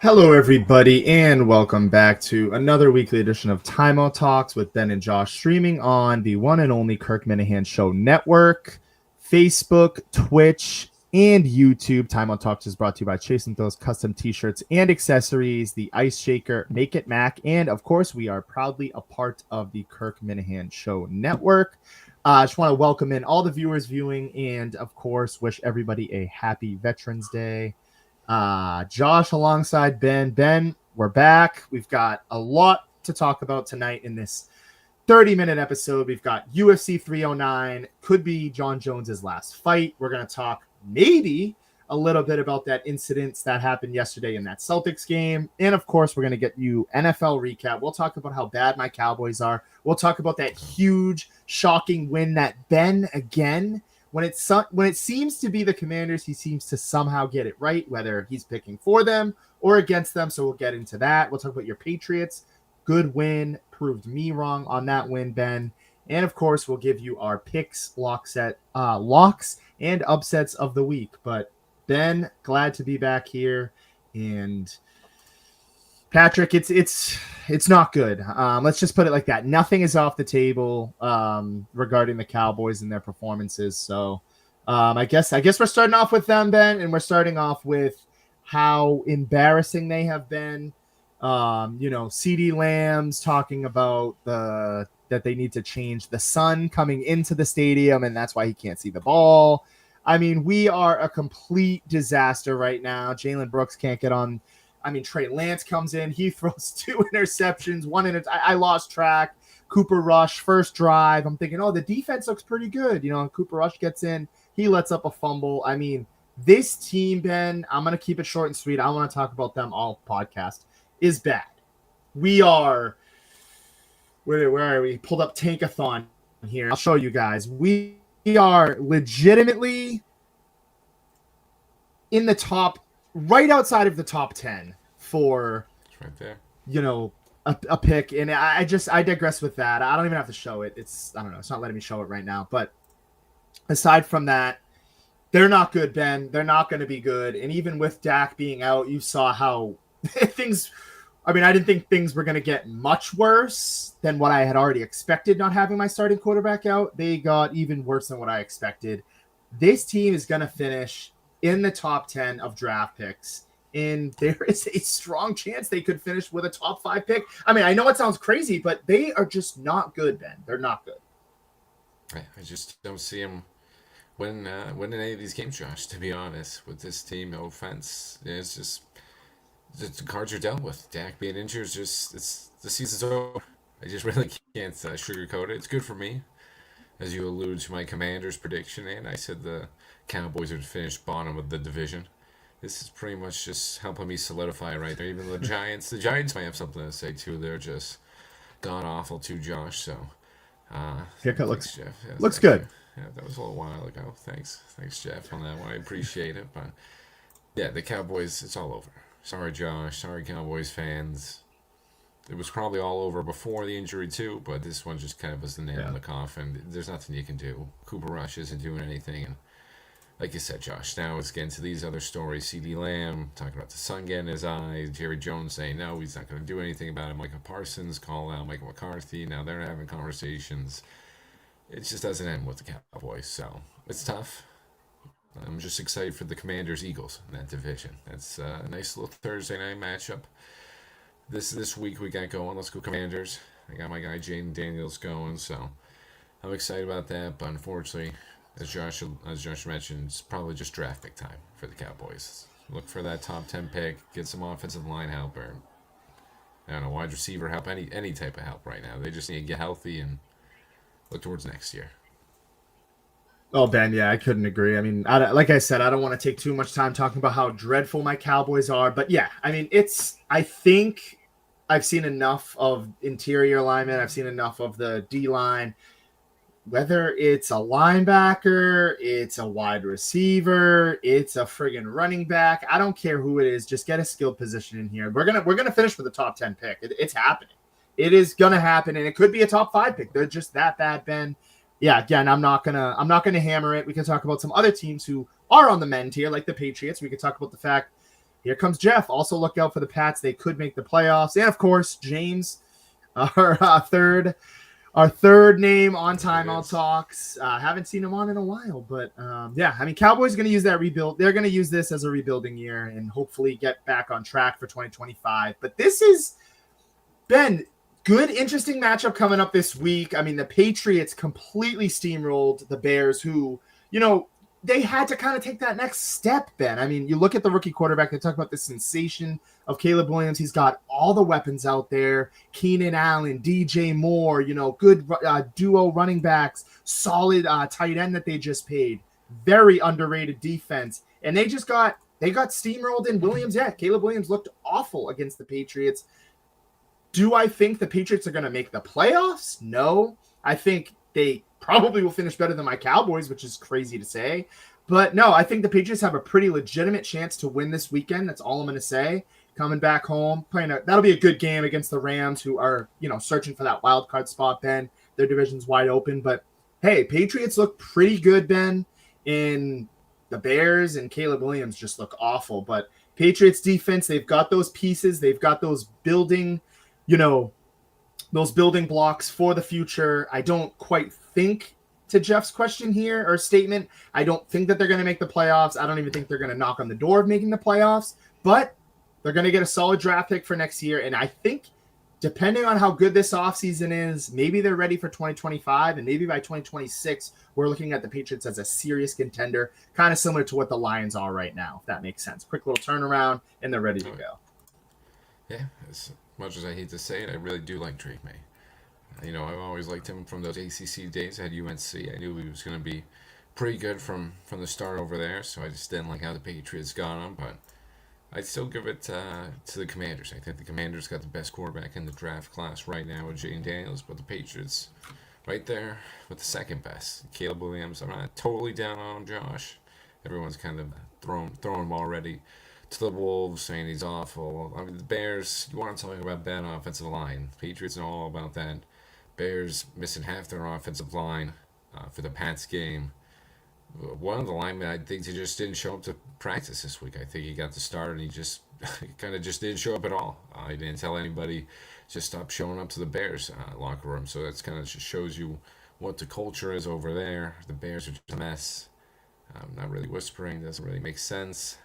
Hello, everybody, and welcome back to another weekly edition of Timeout Talks with Ben and Josh, streaming on the one and only Kirk Minahan Show Network, Facebook, Twitch, and YouTube. Timeout Talks is brought to you by Chase and Those Custom T-shirts and accessories, the Ice Shaker, Make It Mac, and of course, we are proudly a part of the Kirk Minahan Show Network. I just want to welcome in all the viewers viewing, and of course, wish everybody a happy Veterans Day. Josh alongside Ben. Ben, we're back. We've got a lot to talk about tonight in this 30-minute episode. We've got UFC 309. Could be John Jones's last fight. We're going to talk maybe a little bit about that incident that happened yesterday in that Celtics game. And of course, we're going to get you NFL recap. We'll talk about how bad my Cowboys are. We'll talk about that huge, shocking win that Ben again. When it seems to be the Commanders, he seems to somehow get it right, whether he's picking for them or against them. So we'll get into that. We'll talk about your Patriots. Good win. Proved me wrong on that win, Ben. And, of course, we'll give you our picks, locks, and upsets of the week. But, Ben, glad to be back here. And Patrick, it's not good. Let's just put it like that. Nothing is off the table regarding the Cowboys and their performances. So I guess we're starting off with them, Ben, and we're starting off with how embarrassing they have been. CeeDee Lamb's talking about that they need to change the sun coming into the stadium, and that's why he can't see the ball. I mean, we are a complete disaster right now. Jalen Brooks can't get on. I mean, Trey Lance comes in. He throws 2 interceptions, I lost track. Cooper Rush, first drive. I'm thinking, the defense looks pretty good. Cooper Rush gets in. He lets up a fumble. I mean, this team, Ben, I'm going to keep it short and sweet. I want to talk about them all podcast, is bad. We are – where are we? Pulled up Tankathon here. I'll show you guys. We are legitimately in the top – right outside of the top 10 for, it's right there. A pick. And I digress with that. I don't even have to show it. I don't know. It's not letting me show it right now. But aside from that, they're not good, Ben. They're not going to be good. And even with Dak being out, you saw how things, I didn't think things were going to get much worse than what I had already expected not having my starting quarterback out. They got even worse than what I expected. This team is going to finish in the top 10 of draft picks, and there is a strong chance they could finish with a top 5 pick. I know it sounds crazy, but they are just not good, Ben. They're not good. I just don't see them winning any of these games, Josh, to be honest. With this team, no offense. It's just the cards are dealt with. Dak being injured, the season's over. I just really can't sugarcoat it. It's good for me. As you allude to my Commanders prediction, and I said the Cowboys would finish bottom of the division. This is pretty much just helping me solidify right there. Even the Giants might have something to say too. They're just gone awful too, Josh. So haircut looks Jeff. Yeah, looks good. Yeah, that was a little while ago. Thanks, Jeff, on that one. I appreciate it. But yeah, the Cowboys, it's all over. Sorry, Josh. Sorry, Cowboys fans. It was probably all over before the injury too, but this one just kind of was the nail in the coffin. There's nothing you can do. Cooper Rush isn't doing anything, and like you said, Josh, now it's getting to these other stories. CeeDee Lamb talking about the sun getting in his eyes. Jerry Jones saying no, he's not going to do anything about it. Micah Parsons call out Michael McCarthy. Now they're having conversations. It just doesn't end with the Cowboys, so it's tough. I'm just excited for the Commanders-Eagles in that division. That's a nice little Thursday night matchup. This week we got going. Let's go Commanders. I got my guy Jaden Daniels going, so I'm excited about that. But unfortunately, as Josh mentioned, it's probably just draft pick time for the Cowboys. Look for that top 10 pick. Get some offensive line help or I don't know, wide receiver help. Any type of help right now. They just need to get healthy and look towards next year. Oh, Ben, yeah, I couldn't agree. Like I said, I don't want to take too much time talking about how dreadful my Cowboys are. But yeah, I think I've seen enough of interior alignment. I've seen enough of the D-line. Whether it's a linebacker, it's a wide receiver, it's a friggin' running back. I don't care who it is. Just get a skilled position in here. We're gonna finish with a top 10 pick. It's happening. It is gonna happen, and it could be a top 5 pick. They're just that bad, Ben. Yeah, again, I'm not gonna hammer it. We can talk about some other teams who are on the mend here, like the Patriots. We could talk about the fact here comes Jeff. Also look out for the Pats. They could make the playoffs. And, of course, James, our third name on Timeout Talks. Haven't seen him on in a while, but yeah, I mean, Cowboys going to use that rebuild. They're going to use this as a rebuilding year and hopefully get back on track for 2025. But this is, Ben, good, interesting matchup coming up this week. I mean, the Patriots completely steamrolled the Bears, who, they had to kind of take that next step, Ben. I mean, you look at the rookie quarterback, they talk about the sensation of Caleb Williams. He's got all the weapons out there. Keenan Allen, DJ Moore, good duo running backs, solid tight end that they just paid. Very underrated defense. And they got steamrolled in Williams. Yeah, Caleb Williams looked awful against the Patriots. Do I think the Patriots are going to make the playoffs? No. I think they probably will finish better than my Cowboys, which is crazy to say. But no, I think the Patriots have a pretty legitimate chance to win this weekend. That's all I'm going to say. Coming back home, that'll be a good game against the Rams, who are, searching for that wild card spot, Ben. Their division's wide open. But hey, Patriots look pretty good, Ben. In the Bears and Caleb Williams just look awful. But Patriots defense, they've got those pieces. They've got those building blocks for the future. I don't quite think, to Jeff's question here or statement, I don't think that they're going to make the playoffs. I don't even think they're going to knock on the door of making the playoffs, but they're going to get a solid draft pick for next year. And I think depending on how good this offseason is, maybe they're ready for 2025, and maybe by 2026, we're looking at the Patriots as a serious contender, kind of similar to what the Lions are right now, if that makes sense. Quick little turnaround, and they're ready to go. Yeah, as much as I hate to say it, I really do like Drake May. I've always liked him from those ACC days at UNC. I knew he was going to be pretty good from the start over there, so I just didn't like how the Patriots got him, but I'd still give it to the Commanders. I think the Commanders got the best quarterback in the draft class right now with Jane Daniels, but the Patriots right there with the second best. Caleb Williams, I'm not totally down on him, Josh. Everyone's kind of throwing him already to the Wolves, saying he's awful. I mean, the Bears, you want to talk about bad offensive line. Patriots know all about that. Bears missing half their offensive line for the Pats game. One of the linemen, I think, he just didn't show up to practice this week. I think he got the start and he just kind of just didn't show up at all. He didn't tell anybody, just stopped showing up to the Bears locker room. So that's kind of just shows you what the culture is over there. The Bears are just a mess. Not really whispering, doesn't really make sense.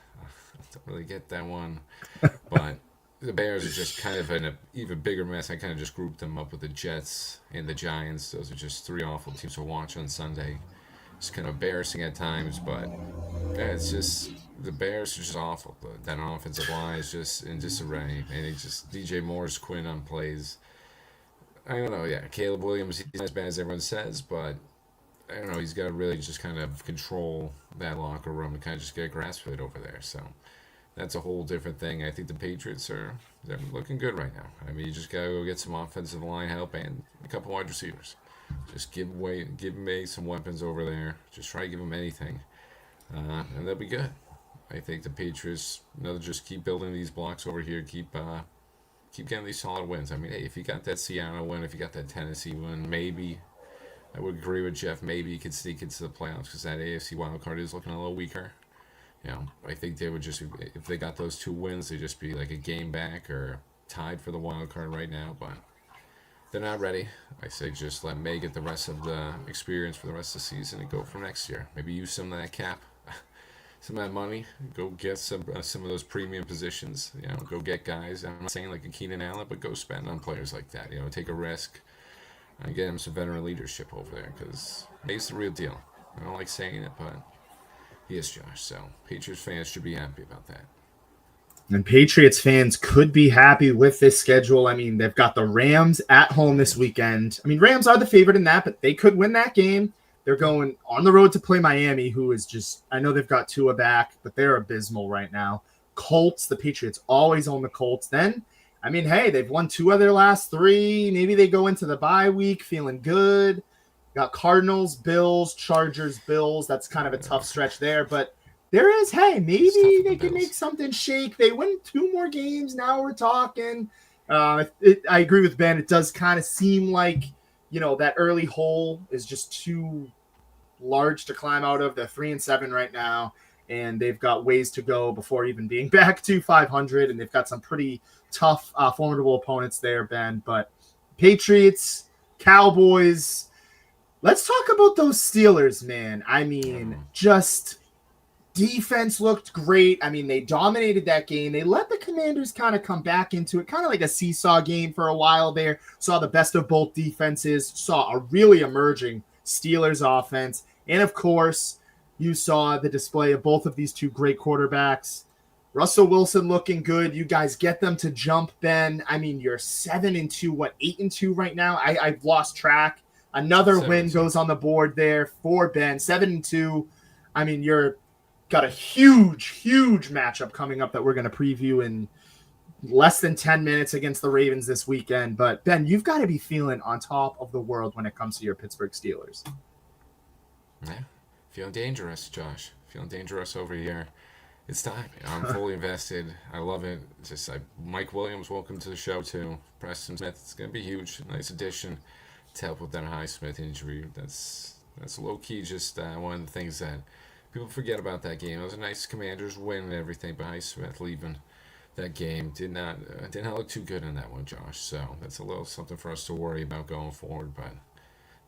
Don't really get that one. But the Bears are just kind of in an even bigger mess. I kind of just grouped them up with the Jets and the Giants. Those are just three awful teams to watch on Sunday. It's kind of embarrassing at times, but yeah, it's just the Bears are just awful. But that offensive line is just in disarray, and it's just DJ Moore's quitting on plays. I don't know. Yeah, Caleb Williams, he's not as bad as everyone says, but I don't know. He's got to really just kind of control that locker room and kind of just get a grasp of it over there. So that's a whole different thing. I think the Patriots they're looking good right now. I mean, you just gotta go get some offensive line help and a couple wide receivers. Just give me some weapons over there. Just try to give them anything, and they'll be good. I think the Patriots, they'll just keep building these blocks over here. Keep getting these solid wins. I mean, hey, if you got that Seattle win, if you got that Tennessee win, maybe I would agree with Jeff. Maybe you could sneak into the playoffs because that AFC wild card is looking a little weaker. I think they would just, if they got those two wins, they'd just be like a game back or tied for the wild card right now. But they're not ready. I say just let May get the rest of the experience for the rest of the season and go for next year. Maybe use some of that cap, some of that money. Go get some of those premium positions. Go get guys. I'm not saying like a Keenan Allen, but go spend on players like that. Take a risk. And get him some veteran leadership over there because May's the real deal. I don't like saying it, but he is, Josh. So Patriots fans should be happy about that. And Patriots fans could be happy with this schedule. I mean, they've got the Rams at home this weekend. I mean, Rams are the favorite in that, but they could win that game. They're going on the road to play Miami, who is just, I know they've got Tua back, but they're abysmal right now. Colts, the Patriots always own the Colts. Then, I mean, hey, they've won 2 of their last 3. Maybe they go into the bye week feeling good. Got Cardinals, Bills, Chargers, Bills. That's kind of a tough stretch there, but there is, hey, maybe they can make something shake. They win 2 more games. Now we're talking. I agree with Ben. It does kind of seem like, that early hole is just too large to climb out of. They're 3-7 right now. and they've got ways to go before even being back to 500, and they've got some pretty tough, formidable opponents there, Ben. But Patriots, Cowboys, let's talk about those Steelers, man. I mean, just defense looked great. I mean, they dominated that game. They let the Commanders kind of come back into it, kind of like a seesaw game for a while there. Saw the best of both defenses, saw a really emerging Steelers offense. And of course, you saw the display of both of these two great quarterbacks. Russell Wilson looking good. You guys get them to jump, Ben. I mean, you're 7-2, 8-2 right now? I've lost track. Another win goes on the board there for Ben. 7-2. I mean, you're got a huge matchup coming up that we're going to preview in less than 10 minutes against the Ravens this weekend. But, Ben, you've got to be feeling on top of the world when it comes to your Pittsburgh Steelers. Yeah, feeling dangerous, Josh. Feeling dangerous over here. It's time. I'm fully invested. I love it. It's just Mike Williams, welcome to the show, too. Preston Smith, it's going to be huge. Nice addition to help with that Highsmith injury. That's low-key just one of the things that people forget about that game. It was a nice Commanders win and everything, but Highsmith leaving that game did not look too good in that one, Josh. So that's a little something for us to worry about going forward. But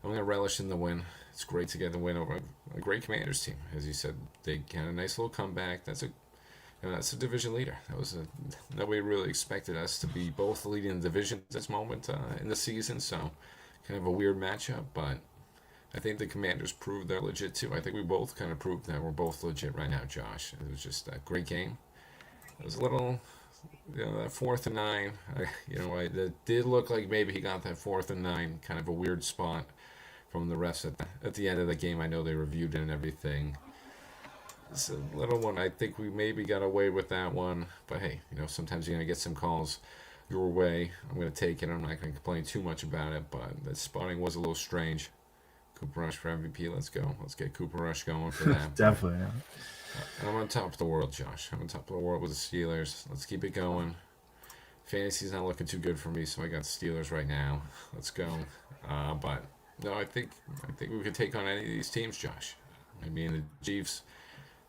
I'm going to relish in the win. It's great to get the win over a great Commanders team. As you said, they had a nice little comeback. That's a division leader. Nobody really expected us to be both leading the division at this moment in the season. So kind of a weird matchup, but I think the Commanders proved they're legit too. I think we both kind of proved that we're both legit right now, Josh. It was just a great game. It was a little, that 4th and 9. It did look like maybe he got that 4th and 9, kind of a weird spot from the refs at the end of the game. I know they reviewed it and everything. It's a little one. I think we maybe got away with that one, but hey, sometimes you're gonna get some calls your way. I'm gonna take it. I'm not gonna complain too much about it, but the spotting was a little strange. Cooper Rush for MVP. Let's go. Let's get Cooper Rush going for that. Definitely. I'm on top of the world, Josh. I'm on top of the world with the Steelers. Let's keep it going. Fantasy's not looking too good for me, so I got the Steelers right now. Let's go. But no, I think we could take on any of these teams, Josh. I mean, the Chiefs.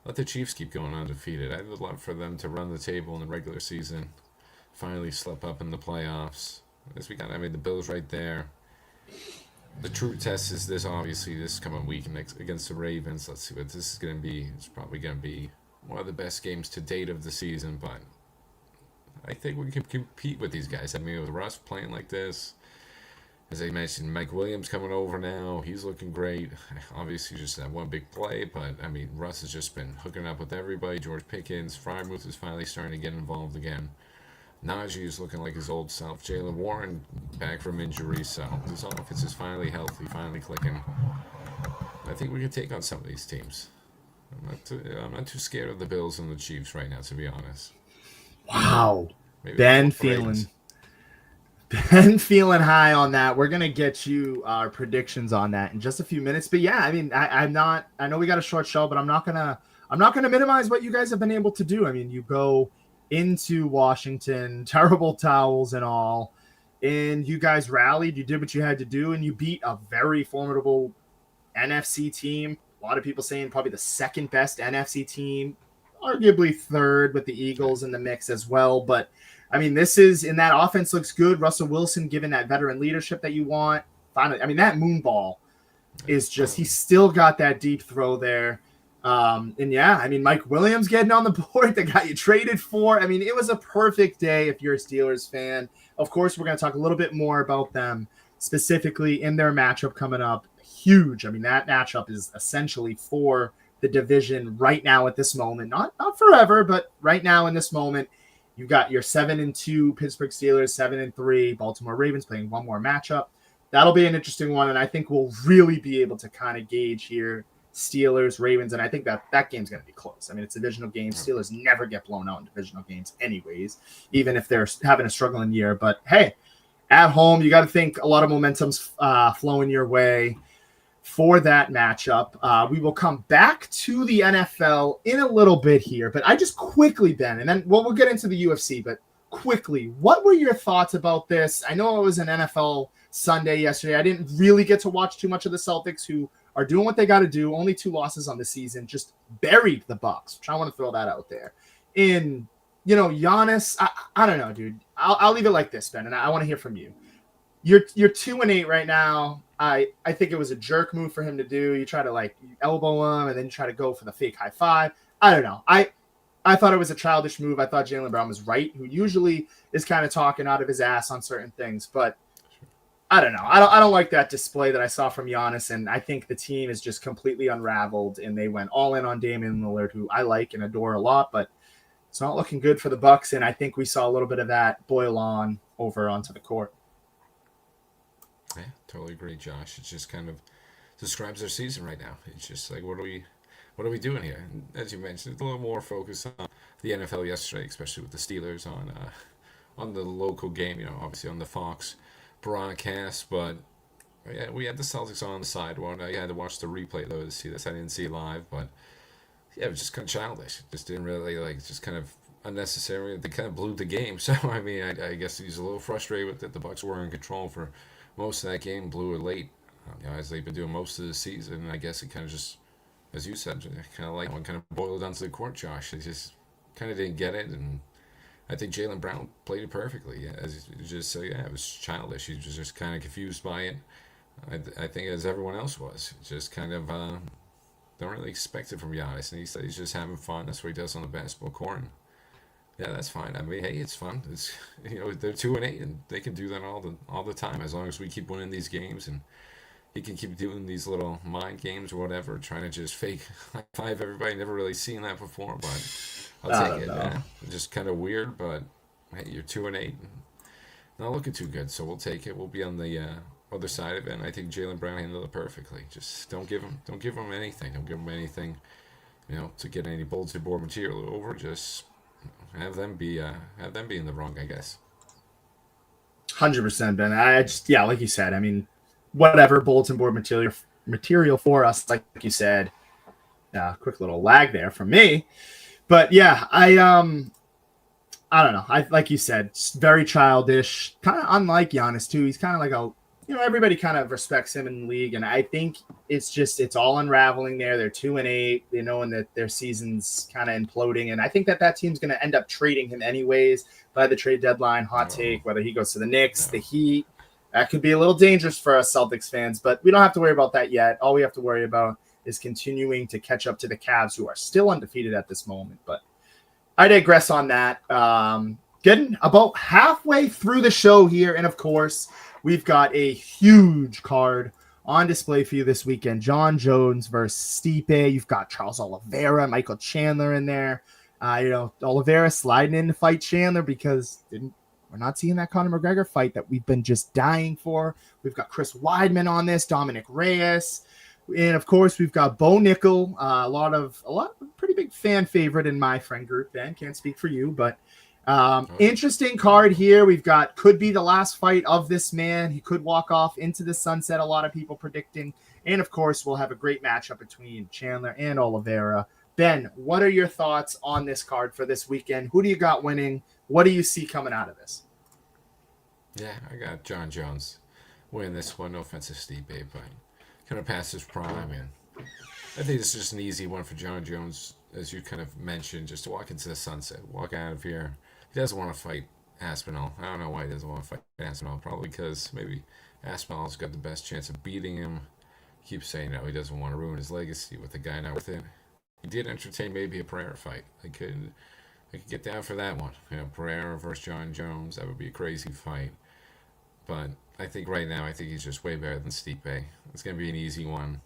Let the Chiefs keep going undefeated. I would love for them to run the table in the regular season. Finally slip up in the playoffs. The Bills right there. The true test is this coming week against the Ravens. Let's see what this is going to be. It's probably going to be one of the best games to date of the season, but I think we can compete with these guys. I mean, with Russ playing like this, as I mentioned, Mike Williams coming over now. He's looking great. Obviously, just that one big play, but I mean, Russ has just been hooking up with everybody. George Pickens, Freiermuth is finally starting to get involved again. Najee is looking like his old self. Jaylen Warren back from injury, so this offense is finally healthy, finally clicking. I think we can take on some of these teams. I'm not too scared of the Bills and the Chiefs right now, to be honest. Wow, Ben feeling high on that. We're gonna get you our predictions on that in just a few minutes. But yeah, I mean, I know we got a short show, but I'm not gonna minimize what you guys have been able to do. I mean, you go into Washington, terrible towels and all, and you guys rallied. You did what you had to do, and you beat a very formidable NFC team. A lot of people saying probably the second best NFC team, arguably third with the Eagles in the mix as well. But I mean, and that offense looks good. Russell Wilson, given that veteran leadership that you want. Finally, I mean, that moon ball is just, he's still got that deep throw there. And yeah, I mean, Mike Williams getting on the board, the guy you traded for. I mean, it was a perfect day if you're a Steelers fan. Of course, we're going to talk a little bit more about them specifically in their matchup coming up. Huge. I mean, that matchup is essentially for the division right now at this moment. Not forever, but right now in this moment. You've got your 7-2 Pittsburgh Steelers, 7-3 Baltimore Ravens playing one more matchup. That'll be an interesting one, and I think we'll really be able to kind of gauge here Steelers, Ravens, and I think that game's going to be close. I mean, it's a divisional game. Steelers never get blown out in divisional games anyways, even if they're having a struggling year. But, hey, at home, you got to think a lot of momentum's flowing your way for that matchup. We will come back to the NFL in a little bit here, but I just quickly, Ben, and then we'll get into the UFC, but quickly, what were your thoughts about this? I know it was an NFL Sunday yesterday. I didn't really get to watch too much of the Celtics, who are doing what they got to do. Only 2 losses on the season, just buried the Bucks, which I want to throw that out there. In, Giannis, I don't know, dude. I'll leave it like this, Ben, and I want to hear from you. You're 2-8 right now. I think it was a jerk move for him to do. You try to like elbow him and then you try to go for the fake high five. I don't know. I thought it was a childish move. I thought Jaylen Brown was right, who usually is kind of talking out of his ass on certain things. But I don't know. I don't like that display that I saw from Giannis, and I think the team is just completely unraveled, and they went all in on Damian Lillard, who I like and adore a lot, but it's not looking good for the Bucks, and I think we saw a little bit of that boil on over onto the court. Yeah, totally agree, Josh. It just kind of describes their season right now. It's just like, what are we doing here? And as you mentioned, a little more focus on the NFL yesterday, especially with the Steelers on the local game. Obviously on the Fox broadcast, but yeah, we had the Celtics on the side one. I had to watch the replay though to see this. I didn't see it live, but yeah, it was just kind of childish. It just didn't really just kind of unnecessary. They kind of blew the game. So I mean, I guess he's a little frustrated with it. The Bucks were in control for most of that game, blew it late, as they've been doing most of the season. And I guess it kind of just, as you said, kind of like one kind of boiled down to the court, Josh. They just kind of didn't get it, and I think Jaylen Brown played it perfectly. Yeah, as you just say, yeah, it was childish. He was just kind of confused by it. I think as everyone else was, just kind of don't really expect it from Giannis. And he said he's just having fun. That's what he does on the basketball court. And yeah, that's fine. I mean, hey, it's fun. It's they're 2-8, and they can do that all the time as long as we keep winning these games, and he can keep doing these little mind games or whatever, trying to just fake high five everybody. Never really seen that before, but I'll take it. Yeah. Just kind of weird, but hey, you're 2-8, not looking too good, so we'll take it. We'll be on the other side of it, and I think Jaylen Brown handled it perfectly. Just don't give him anything. Don't give him anything, to get any bulletin board material over. Just have them be in the wrong, I guess. 100%, Ben. I just, yeah, like you said, I mean, whatever bulletin board material for us, like you said. Quick little lag there from me, but yeah, I don't know. I like you said, very childish, kind of unlike Giannis too. He's kind of like everybody kind of respects him in the league, and I think it's all unraveling there. They're 2-8, knowing that their season's kind of imploding, and I think that team's going to end up trading him anyways by the trade deadline. Hot take, whether he goes to the Knicks, the Heat, that could be a little dangerous for us Celtics fans, but we don't have to worry about that yet. All we have to worry about is continuing to catch up to the Cavs, who are still undefeated at this moment. But I digress on that. Getting about halfway through the show here, and of course, we've got a huge card on display for you this weekend. John Jones versus Stipe. You've got Charles Oliveira, Michael Chandler in there. Oliveira sliding in to fight Chandler because we're not seeing that Conor McGregor fight that we've been just dying for. We've got Chris Weidman on this, Dominic Reyes. And of course, we've got Bo Nickel, a lot of pretty big fan favorite in my friend group. Ben, can't speak for you, but interesting card here. We've got could be the last fight of this man. He could walk off into the sunset. A lot of people predicting, and of course, we'll have a great matchup between Chandler and Oliveira. Ben, what are your thoughts on this card for this weekend? Who do you got winning? What do you see coming out of this? Yeah, I got John Jones winning this one. No offense to Steve Bay, but kind of past his prime, and I think this is just an easy one for John Jones, as you kind of mentioned, just to walk into the sunset, walk out of here. He doesn't want to fight Aspinall. I don't know why he doesn't want to fight Aspinall. Probably because maybe Aspinall's got the best chance of beating him. He keeps saying he doesn't want to ruin his legacy with the guy now with it. He did entertain maybe a Pereira fight. I could get down for that one. Pereira versus John Jones. That would be a crazy fight. But I think right now, he's just way better than Stipe. It's going to be an easy one.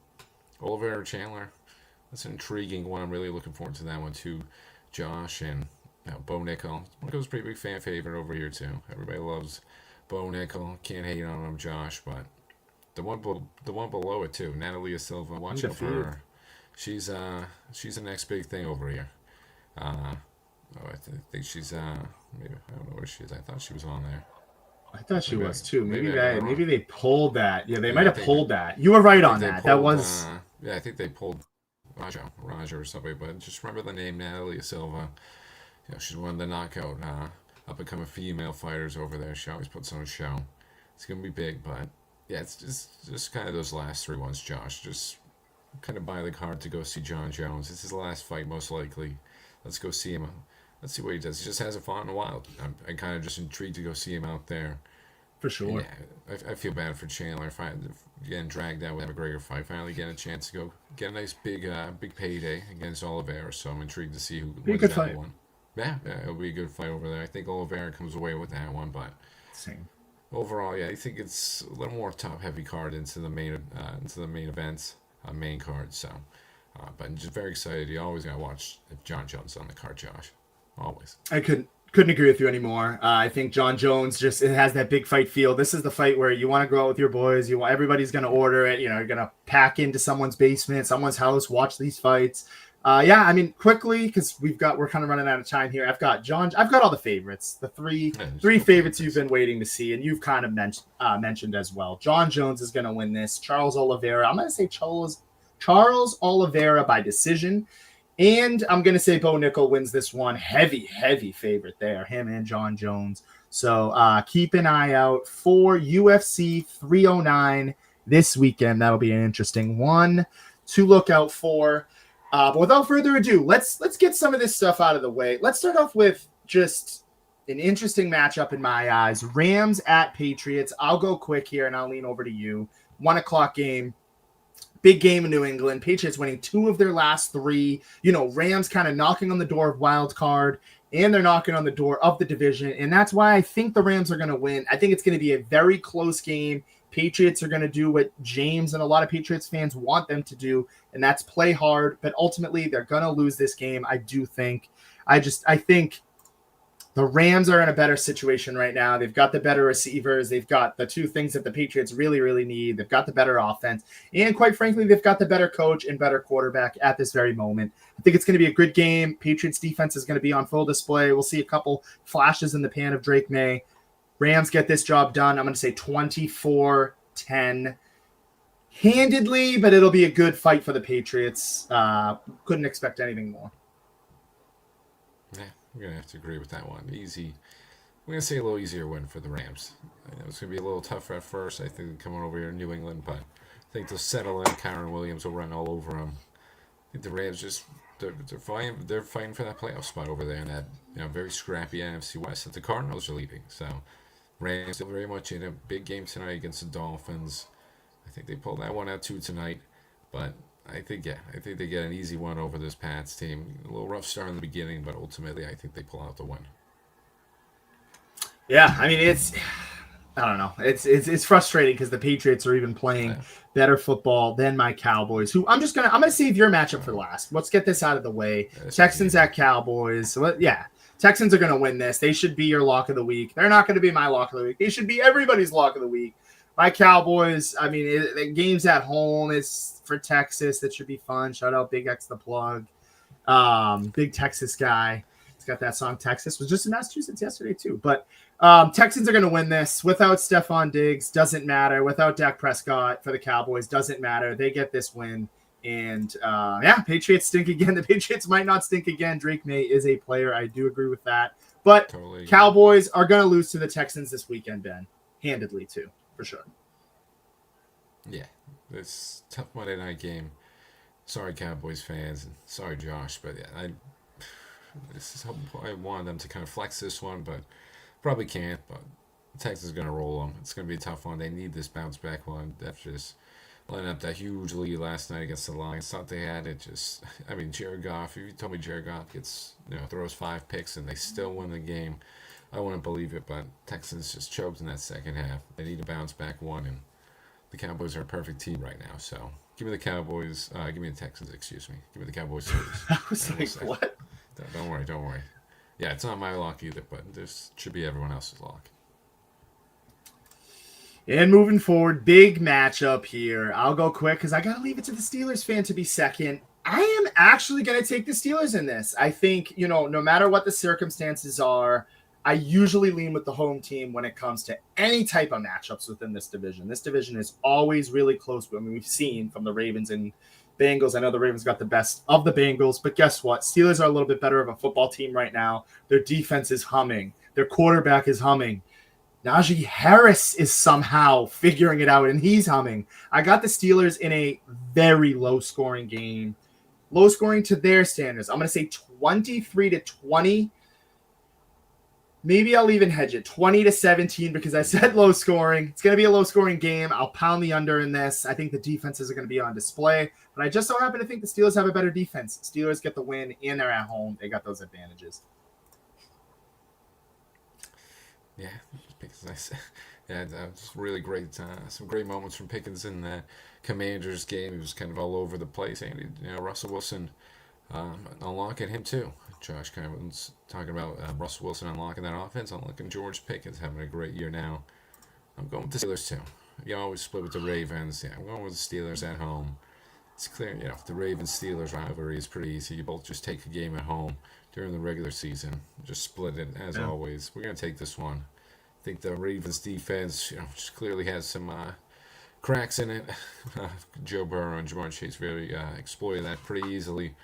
Oliveira Chandler, that's an intriguing one. I'm really looking forward to that one too. Josh and Bo Nickel. Nickel's a pretty big fan favorite over here too. Everybody loves Bo Nickel. Can't hate on him, Josh. But the one below it too, Natalia Silva. Watch out for her. She's the next big thing over here. I think she's maybe I don't know where she is. I thought she was on there. I thought she was too. Maybe they pulled that. Yeah, they might have pulled that. You were right on that. That was. I think they pulled Raja or somebody. But just remember the name Natalia Silva. She's one of the knockout up and coming female fighters over there. She always puts on a show. It's gonna be big, but yeah, it's just kind of those last three ones, Josh. Just kind of buy the card to go see John Jones. It's his last fight, most likely. Let's go see him. Let's see what he does. He just hasn't fought in a while. I'm kind of just intrigued to go see him out there. For And sure. yeah, I feel bad for Chandler getting dragged out with that McGregor fight. Finally getting a chance to go get a nice big payday against Oliveira. So I'm intrigued to see who Be a wins good that fight. one. Yeah, it'll be a good fight over there. I think Oliveira comes away with that one, but Same. overall, yeah, I think it's a little more top heavy card into the main events, main card. So, but I'm just very excited. You always gotta watch if John Jones on the card, Josh. Always. I couldn't agree with you anymore. I think John Jones just it has that big fight feel. This is the fight where you want to go out with your boys. You want everybody's going to order it. You know, you're going to pack into someone's basement, someone's house, watch these fights. Yeah, I mean, quickly because we're kind of running out of time here. I've got all the favorites, the three favorites you've been waiting to see, and you've kind of mentioned as well. John Jones is going to win this. Charles Oliveira, I'm going to say Charles Oliveira by decision. And I'm going to say Bo Nickel wins this one. Heavy favorite there, him and John Jones. So keep an eye out for UFC 309 this weekend. That'll be an interesting one to look out for. But without further ado, let's get some of this stuff out of the way. Let's start off with just an interesting matchup in my eyes. Rams at Patriots. I'll go quick here and I'll lean over to you. 1:00 game. Big game in New England. Patriots winning 2 of their last 3. You know, Rams kind of knocking on the door of wild card, and they're knocking on the door of the division. And that's why I think the Rams are going to win. I think it's going to be a very close game. Patriots are going to do what James and a lot of Patriots fans want them to do, and that's play hard. But ultimately, they're going to lose this game, I do think. I think the Rams are in a better situation right now. They've got the better receivers. They've got the 2 things that the Patriots really, really need. They've got the better offense. And quite frankly, they've got the better coach and better quarterback at this very moment. I think it's going to be a good game. Patriots defense is going to be on full display. We'll see a couple flashes in the pan of Drake May. Rams get this job done. I'm going to say 24-10 handedly, but it'll be a good fight for the Patriots. Couldn't expect anything more. Yeah, we're gonna have to agree with that one. Easy. We're gonna say a little easier win for the Rams. I know it's gonna be a little tougher at first. I think coming over here in New England, but I think they'll settle in. Kyron Williams will run all over them. I think the Rams just they're fighting. They're fighting for that playoff spot over there in that very scrappy NFC West that the Cardinals are leading. So Rams still very much in a big game tonight against the Dolphins. I think they pulled that one out too tonight, but I think they get an easy one over this Pats team. A little rough start in the beginning, but ultimately I think they pull out the win. Yeah, I mean I don't know. It's frustrating because the Patriots are even playing better football than my Cowboys. Who I'm gonna save your matchup for last. Let's get this out of the way. Texans at Cowboys. So Texans are gonna win this. They should be your lock of the week. They're not gonna be my lock of the week. They should be everybody's lock of the week. My Cowboys, I mean, the game's at home. It's for Texas. That should be fun. Shout out Big X the Plug. Big Texas guy. He's got that song Texas. Was just in Massachusetts yesterday too. But Texans are going to win this. Without Stephon Diggs, doesn't matter. Without Dak Prescott for the Cowboys, doesn't matter. They get this win. And Patriots stink again. The Patriots might not stink again. Drake May is a player. I do agree with that. But totally. Cowboys are going to lose to the Texans this weekend, Ben. Handedly too. For sure. Yeah, this tough Monday night game. Sorry, Cowboys fans, and sorry, Josh, but yeah, I wanted them to kind of flex this one, but probably can't. But Texas is going to roll them. It's going to be a tough one. They need this bounce back one after just letting up that huge lead last night against the Lions. Thought they had it. Jared Goff. If you told me Jared Goff throws 5 picks and they still win the game, I wouldn't believe it, but Texans just choked in that second half. They need to bounce back one, and the Cowboys are a perfect team right now. So give me the Cowboys. Give me the Texans, excuse me. Give me the Cowboys series. I was like, what? Don't worry. Yeah, it's not my lock either, but this should be everyone else's lock. And moving forward, big matchup here. I'll go quick because I got to leave it to the Steelers fan to be second. I am actually going to take the Steelers in this. I think, no matter what the circumstances are, I usually lean with the home team when it comes to any type of matchups within this division. This division is always really close. I mean, we've seen from the Ravens and Bengals. I know the Ravens got the best of the Bengals, but guess what? Steelers are a little bit better of a football team right now. Their defense is humming. Their quarterback is humming. Najee Harris is somehow figuring it out, and he's humming. I got the Steelers in a very low-scoring game. Low-scoring to their standards. I'm going to say 23-20. Maybe I'll even hedge it 20-17 because I said low scoring. It's going to be a low scoring game. I'll pound the under in this. I think the defenses are going to be on display, but I just so happen to think the Steelers have a better defense. Steelers get the win and they're at home. They got those advantages. Yeah, Pickens, yeah, was really great. Some great moments from Pickens in the Commanders game. He was kind of all over the place. And Russell Wilson unlocking him too. Josh kind of was talking about Russell Wilson unlocking that offense. Unlocking George Pickens having a great year now. I'm going with the Steelers too. You always split with the Ravens. Yeah, I'm going with the Steelers at home. It's clear, the Ravens-Steelers rivalry is pretty easy. You both just take a game at home during the regular season. Just split it, as always. We're going to take this one. I think the Ravens defense, just clearly has some cracks in it. Joe Burrow and Jamar Chase really exploited that pretty easily.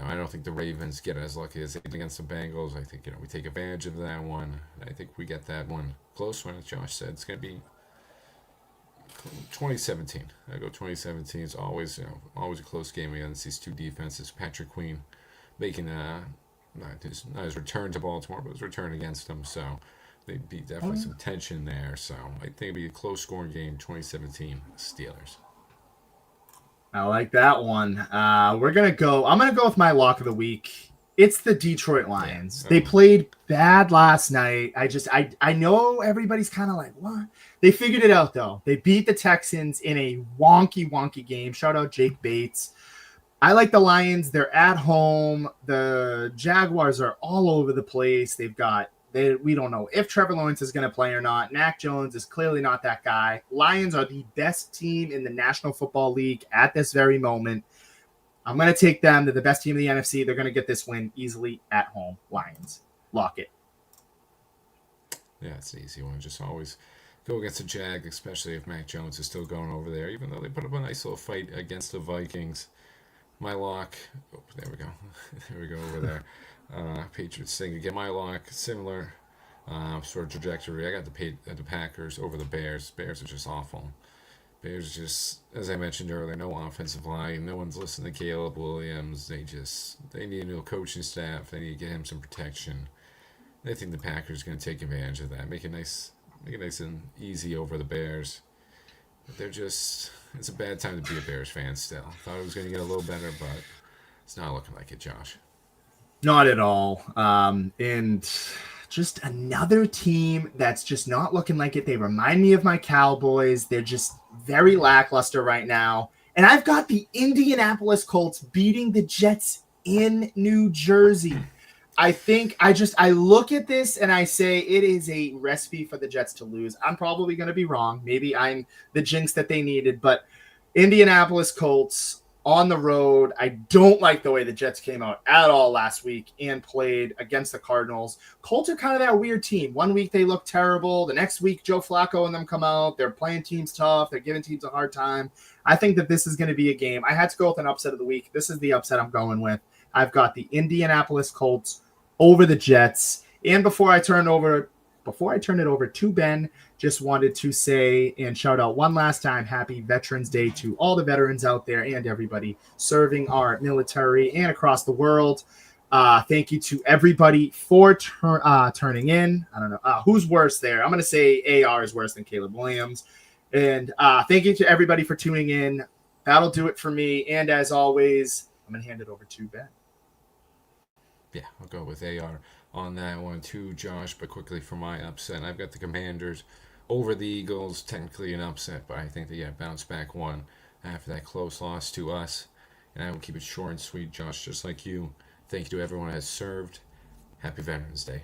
I don't think the Ravens get as lucky as they did against the Bengals. I think we take advantage of that one. I think we get that one close one, as Josh said. It's going to be 2017. I go 2017. It's always always a close game against these two defenses. Patrick Queen making not his return to Baltimore, but his return against them. So there'd be definitely some tension there. So I think it'd be a close scoring game. 2017 Steelers. I like that one. I'm gonna go with my lock of the week. It's the Detroit Lions. They played bad last night. I know everybody's kind of like, what? They figured it out though. They beat the Texans in a wonky game. Shout out Jake Bates. I like the Lions. They're at home. The Jaguars are all over the place. We don't know if Trevor Lawrence is going to play or not. Mac Jones is clearly not that guy. Lions are the best team in the National Football League at this very moment. I'm going to take them. They're the best team in the NFC. They're going to get this win easily at home. Lions. Lock it. Yeah, it's an easy one. Just always go against the Jag, especially if Mac Jones is still going over there, even though they put up a nice little fight against the Vikings. My lock, there we go. There we go over there. Patriots thing again. My lock, similar sort of trajectory. I got the Packers over the Bears. Bears are just awful. Bears just, as I mentioned earlier, no offensive line. No one's listening to Caleb Williams. They need a new coaching staff. They need to get him some protection. I think the Packers are going to take advantage of that. Make it nice and easy over the Bears. But it's a bad time to be a Bears fan still. Thought it was going to get a little better, but it's not looking like it, Josh. Not at all. And just another team that's just not looking like it. They remind me of my Cowboys. They're just very lackluster right now. And I've got the Indianapolis Colts beating the Jets in New Jersey. I think I look at this and I say it is a recipe for the Jets to lose. I'm probably going to be wrong. Maybe I'm the jinx that they needed, but Indianapolis Colts on the road. I don't like the way the Jets came out at all last week and played against the Cardinals. Colts are kind of that weird team. One week they look terrible. The next week, Joe Flacco and them come out. They're playing teams tough. They're giving teams a hard time. I think that this is going to be a game. I had to go with an upset of the week. This is the upset I'm going with. I've got the Indianapolis Colts over the Jets. And before I turn it over to Ben, just wanted to say and shout out one last time, happy Veterans Day to all the veterans out there and everybody serving our military and across the world. Thank you to everybody for turning in. I don't know who's worse there. I'm going to say AR is worse than Caleb Williams. And thank you to everybody for tuning in. That'll do it for me. And as always, I'm going to hand it over to Ben. Yeah, I'll go with AR on that one too, Josh. But quickly for my upset, I've got the Commanders over the Eagles. Technically an upset, but I think they bounce back one after that close loss to us. And I will keep it short and sweet, Josh, just like you. Thank you to everyone that has served. Happy Veterans Day.